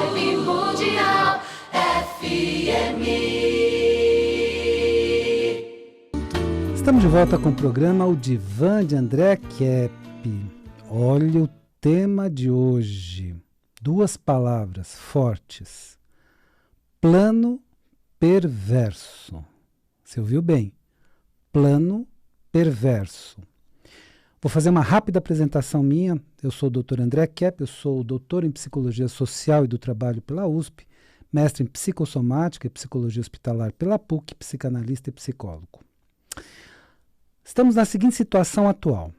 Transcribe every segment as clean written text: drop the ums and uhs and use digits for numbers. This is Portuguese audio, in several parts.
Vibe Mundial FM. Estamos de volta com o programa O Divã de André Kepp. Olha o tema de hoje. 2 palavras fortes. Plano perverso. Você ouviu bem? Plano perverso. Vou fazer uma rápida apresentação minha. Eu sou o Dr. André Kepp, eu sou doutor em Psicologia Social e do Trabalho pela USP, mestre em Psicossomática e Psicologia Hospitalar pela PUC, psicanalista e psicólogo. Estamos na seguinte situação atual.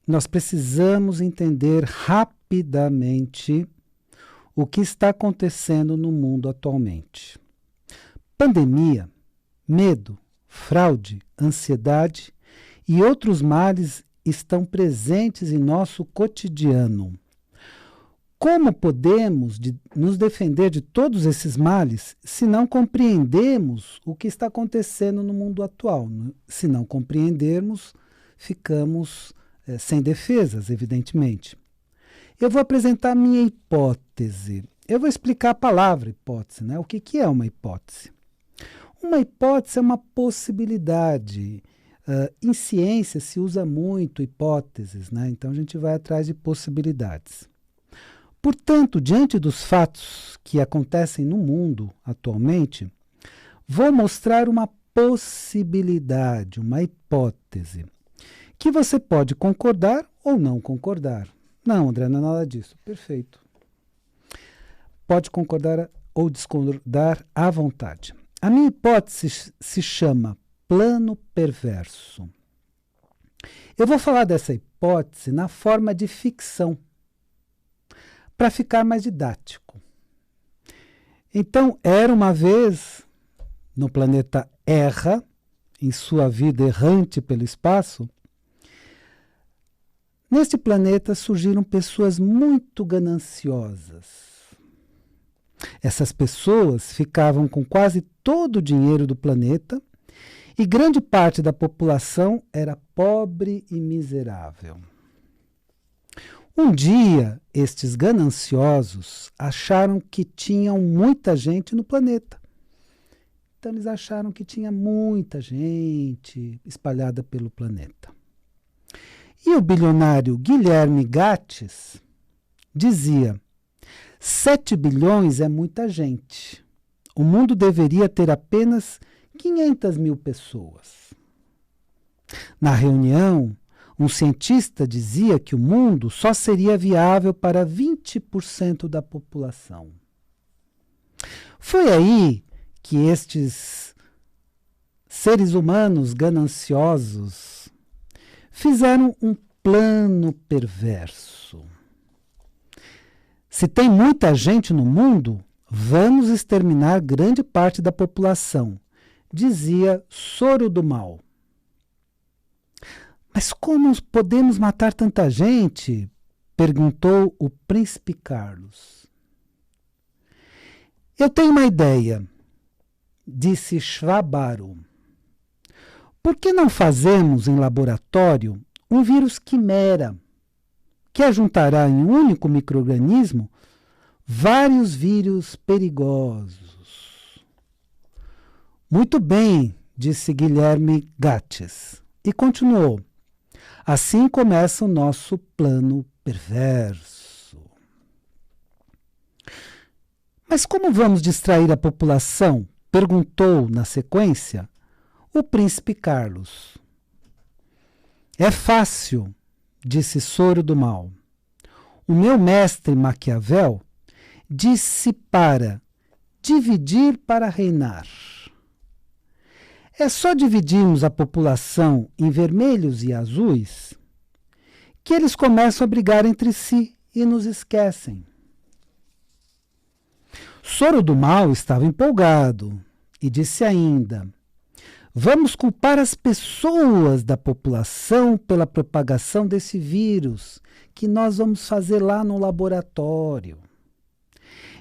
Nós precisamos entender rapidamente o que está acontecendo no mundo atualmente. Pandemia, medo, fraude, ansiedade e outros males estão presentes em nosso cotidiano. Como podemos nos defender de todos esses males se não compreendemos o que está acontecendo no mundo atual? Se não compreendermos, ficamos sem defesas, evidentemente. Eu vou apresentar a minha hipótese. Eu vou explicar a palavra hipótese, né? O que é uma hipótese? Uma hipótese é uma possibilidade. Em ciência se usa muito hipóteses, né? Então a gente vai atrás de possibilidades. Portanto, diante dos fatos que acontecem no mundo atualmente, vou mostrar uma possibilidade, uma hipótese, que você pode concordar ou não concordar. Não, André, não é nada disso. Perfeito. Pode concordar ou discordar à vontade. A minha hipótese se chama plano perverso. Eu vou falar dessa hipótese na forma de ficção, para ficar mais didático. Então, era uma vez, no planeta Erra, em sua vida errante pelo espaço, neste planeta surgiram pessoas muito gananciosas. Essas pessoas ficavam com quase todo o dinheiro do planeta e grande parte da população era pobre e miserável. Um dia, estes gananciosos acharam que tinham muita gente no planeta. Então, eles acharam que tinha muita gente espalhada pelo planeta. E o bilionário Guilherme Gates dizia: 7 bilhões é muita gente. O mundo deveria ter apenas 500 mil pessoas. Na reunião, um cientista dizia que o mundo só seria viável para 20% da população. Foi aí que estes seres humanos gananciosos fizeram um plano perverso. Se tem muita gente no mundo, vamos exterminar grande parte da população, dizia Soro do Mal. Mas como podemos matar tanta gente? Perguntou o príncipe Carlos. Eu tenho uma ideia, disse Shvabaro. Por que não fazemos em laboratório um vírus quimera, que ajuntará em um único micro-organismo vários vírus perigosos? Muito bem, disse Guilherme Gates, e continuou. Assim começa o nosso plano perverso. Mas como vamos distrair a população? Perguntou, na sequência, o príncipe Carlos. É fácil, disse Soro do Mal. O meu mestre Maquiavel disse para dividir para reinar. É só dividirmos a população em vermelhos e azuis que eles começam a brigar entre si e nos esquecem. Soro do Mal estava empolgado e disse ainda: vamos culpar as pessoas da população pela propagação desse vírus que nós vamos fazer lá no laboratório.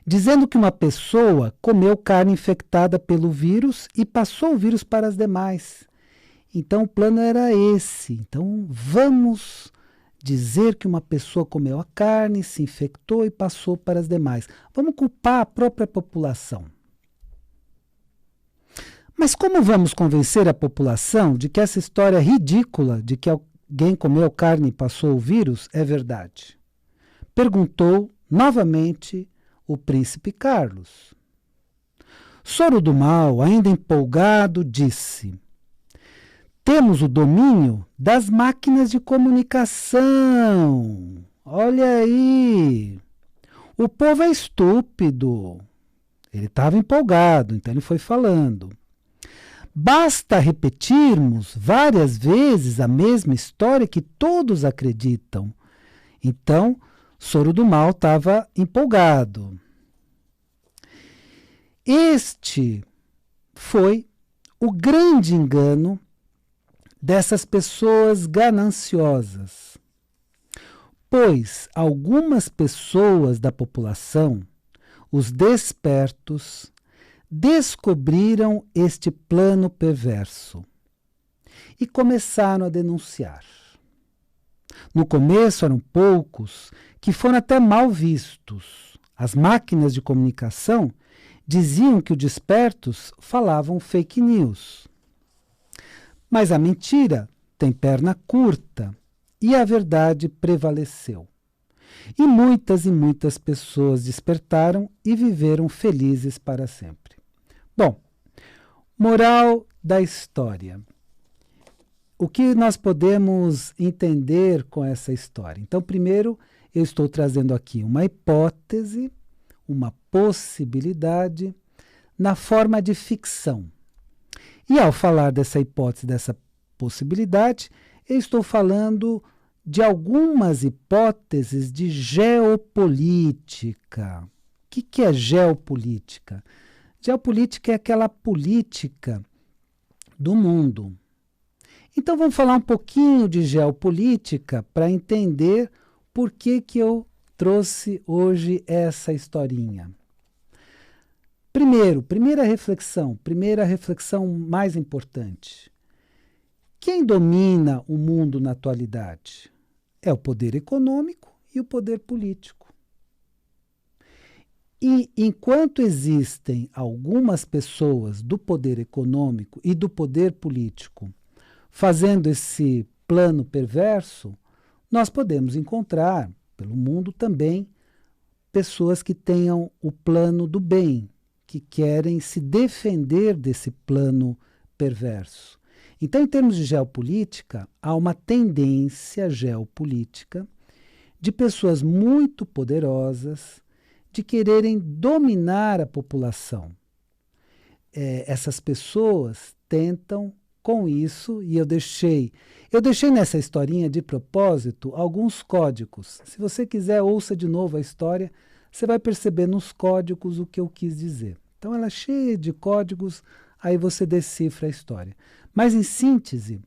Dizendo que uma pessoa comeu carne infectada pelo vírus e passou o vírus para as demais. Então o plano era esse. Então vamos dizer que uma pessoa comeu a carne, se infectou e passou para as demais. Vamos culpar a própria população. Mas como vamos convencer a população de que essa história ridícula de que alguém comeu carne e passou o vírus é verdade? Perguntou novamente o príncipe Carlos. Soro do Mal, ainda empolgado, disse: temos o domínio das máquinas de comunicação. Olha aí. O povo é estúpido. Ele estava empolgado, então ele foi falando. Basta repetirmos várias vezes a mesma história que todos acreditam. Então, Soro do Mal estava empolgado. Este foi o grande engano dessas pessoas gananciosas, pois algumas pessoas da população, os despertos, descobriram este plano perverso e começaram a denunciar. No começo eram poucos que foram até mal vistos. As máquinas de comunicação diziam que os despertos falavam fake news. Mas a mentira tem perna curta e a verdade prevaleceu. E muitas pessoas despertaram e viveram felizes para sempre. Bom, moral da história. O que nós podemos entender com essa história? Então, primeiro, eu estou trazendo aqui uma hipótese, uma possibilidade, na forma de ficção. E ao falar dessa hipótese, dessa possibilidade, eu estou falando de algumas hipóteses de geopolítica. O que é geopolítica? Geopolítica é aquela política do mundo. Então vamos falar um pouquinho de geopolítica para entender por que eu trouxe hoje essa historinha. Primeira reflexão mais importante. Quem domina o mundo na atualidade? É o poder econômico e o poder político. E enquanto existem algumas pessoas do poder econômico e do poder político fazendo esse plano perverso, nós podemos encontrar pelo mundo também pessoas que tenham o plano do bem, que querem se defender desse plano perverso. Então, em termos de geopolítica, há uma tendência geopolítica de pessoas muito poderosas de quererem dominar a população. Essas pessoas tentam com isso, e eu deixei nessa historinha de propósito alguns códigos. Se você quiser, ouça de novo a história, você vai perceber nos códigos o que eu quis dizer. Então ela é cheia de códigos, aí você decifra a história. Mas em síntese,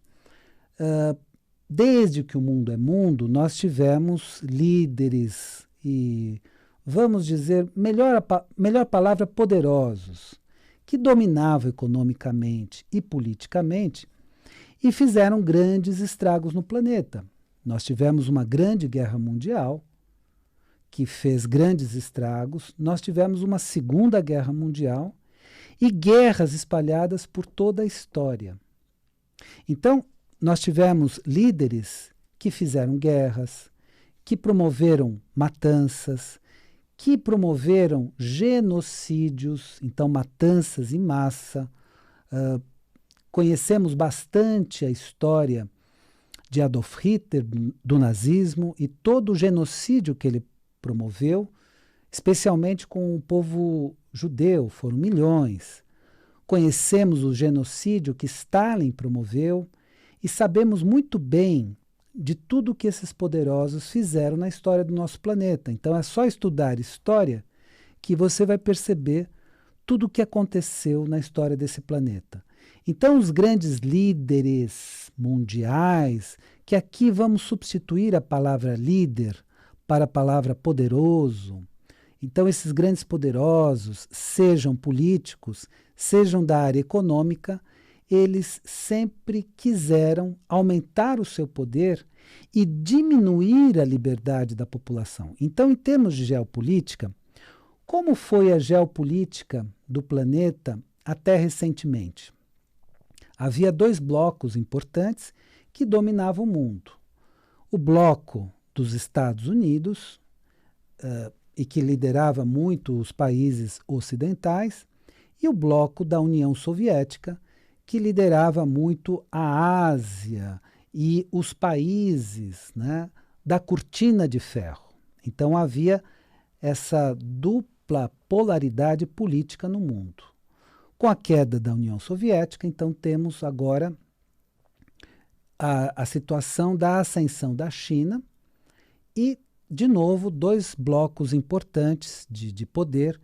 desde que o mundo é mundo, nós tivemos líderes e, vamos dizer, melhor palavra, poderosos, que dominavam economicamente e politicamente e fizeram grandes estragos no planeta. Nós tivemos uma grande guerra mundial que fez grandes estragos, nós tivemos uma segunda guerra mundial e guerras espalhadas por toda a história. Então, nós tivemos líderes que fizeram guerras, que promoveram matanças, que promoveram genocídios, então matanças em massa. Conhecemos bastante a história de Adolf Hitler, do nazismo, e todo o genocídio que ele promoveu, especialmente com o povo judeu, foram milhões. Conhecemos o genocídio que Stalin promoveu e sabemos muito bem de tudo que esses poderosos fizeram na história do nosso planeta. Então é só estudar história que você vai perceber tudo o que aconteceu na história desse planeta. Então os grandes líderes mundiais, que aqui vamos substituir a palavra líder para a palavra poderoso. Então esses grandes poderosos, sejam políticos, sejam da área econômica, eles sempre quiseram aumentar o seu poder e diminuir a liberdade da população. Então, em termos de geopolítica, como foi a geopolítica do planeta até recentemente? Havia dois blocos importantes que dominavam o mundo. O bloco dos Estados Unidos, e que liderava muito os países ocidentais, e o bloco da União Soviética, que liderava muito a Ásia e os países, né, da cortina de ferro. Então havia essa dupla polaridade política no mundo. Com a queda da União Soviética, então temos agora a situação da ascensão da China e, de novo, dois blocos importantes de poder,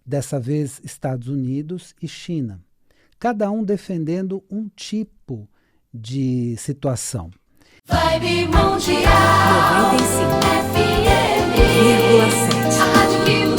dessa vez Estados Unidos e China, cada um defendendo um tipo de situação. Vibe Mundial 95,7. FM, a rádio que